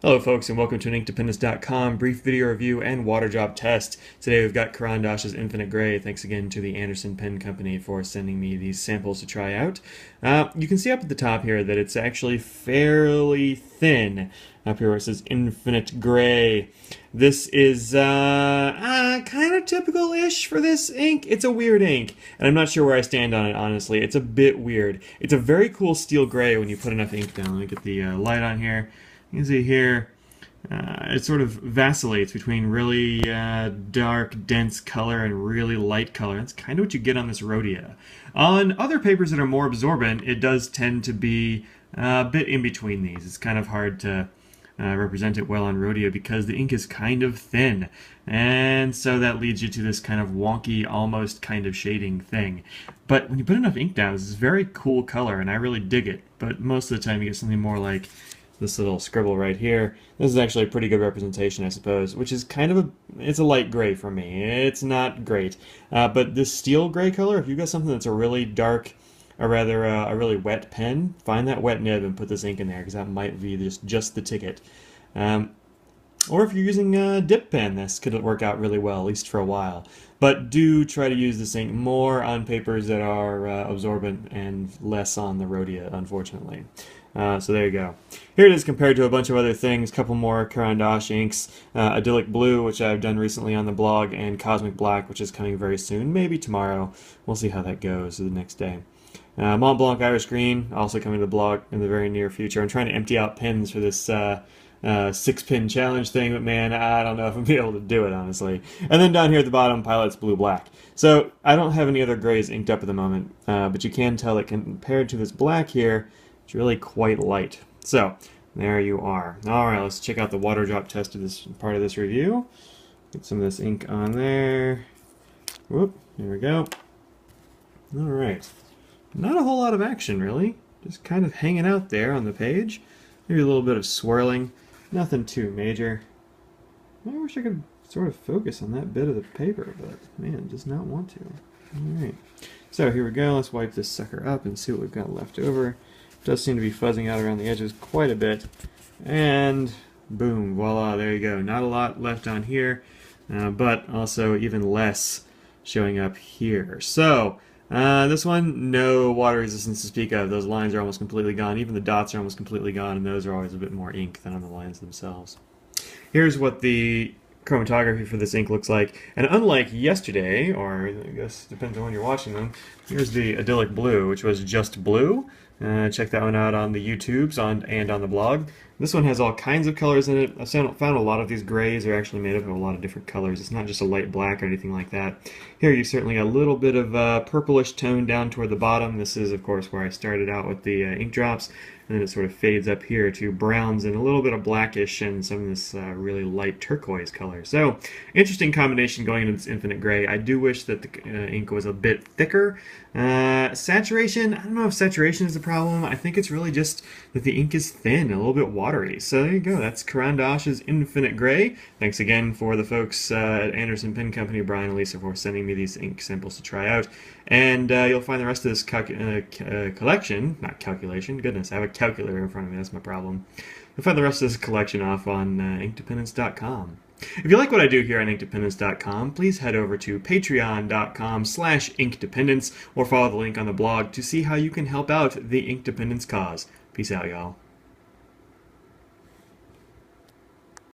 Hello folks and welcome to an InkDependence.com brief video review and water drop test. Today we've got Caran Infinite Gray. Thanks again to the Anderson Pen Company for sending me these samples to try out. You can see up at the top here that it's actually fairly thin. Up here where it says Infinite Gray. This is kind of typical-ish for this ink. It's a weird ink, and I'm not sure where I stand on it, honestly. It's a bit weird. It's a very cool steel gray when you put enough ink down. Let me get the light on here. You can see here, it sort of vacillates between really dark, dense color and really light color. That's kind of what you get on this Rhodia. On other papers that are more absorbent, it does tend to be a bit in between these. It's kind of hard to represent it well on Rhodia because the ink is kind of thin. And so that leads you to this kind of wonky, almost kind of shading thing. But when you put enough ink down, it's this very cool color, and I really dig it. But most of the time you get something more like this little scribble right here. This is actually a pretty good representation, I suppose, which is kind of it's a light gray for me. It's not great. But this steel gray color, if you've got something that's a really dark, or rather a really wet pen, find that wet nib and put this ink in there, because that might be just the ticket. Or if you're using a dip pen, this could work out really well, at least for a while. But do try to use this ink more on papers that are absorbent and less on the Rhodia, unfortunately. So there you go. Here it is compared to a bunch of other things. A couple more Caran d'Ache inks. Idyllic Blue, which I've done recently on the blog, and Cosmic Black, which is coming very soon, maybe tomorrow. We'll see how that goes the next day. Mont Blanc Iris Green, also coming to the blog in the very near future. I'm trying to empty out pins for this 6-pin challenge thing, but man, I don't know if I'm be able to do it, honestly. And then down here at the bottom, Pilot's Blue Black. So I don't have any other grays inked up at the moment, but you can tell that compared to this black here, it's really quite light. So there you are. Alright, let's check out the water drop test of this part of this review. Get some of this ink on there. Whoop, there we go. Alright. Not a whole lot of action, really. Just kind of hanging out there on the page. Maybe a little bit of swirling. Nothing too major. I wish I could sort of focus on that bit of the paper, but man, does not want to. Alright. So here we go. Let's wipe this sucker up and see what we've got left over. It does seem to be fuzzing out around the edges quite a bit. And boom, voila, there you go. Not a lot left on here, but also even less showing up here. So this one, no water resistance to speak of. Those lines are almost completely gone. Even the dots are almost completely gone, and those are always a bit more ink than on the lines themselves. Here's what the chromatography for this ink looks like. And unlike yesterday, or I guess depends on when you're watching them, here's the Idyllic Blue, which was just blue. Check that one out on the YouTubes and on the blog. This one has all kinds of colors in it. I've found a lot of these grays are actually made up of a lot of different colors. It's not just a light black or anything like that. Here you certainly got a little bit of purplish tone down toward the bottom. This is, of course, where I started out with the ink drops. And then it sort of fades up here to browns and a little bit of blackish and some of this really light turquoise color. So, interesting combination going into this Infinite Gray. I do wish that the ink was a bit thicker. Saturation, I don't know if saturation is the problem. I think it's really just that the ink is thin, a little bit watery. So there you go. That's Caran d'Ache's Infinite Gray. Thanks again for the folks at Anderson Pen Company, Brian and Lisa, for sending me these ink samples to try out. And you'll find the rest of this collection, not calculation, goodness, I have a calculator in front of me, that's my problem. You'll find the rest of this collection off on InkDependence.com. If you like what I do here on InkDependence.com, please head over to patreon.com/InkDependence or follow the link on the blog to see how you can help out the Ink Dependence cause. Peace out, y'all.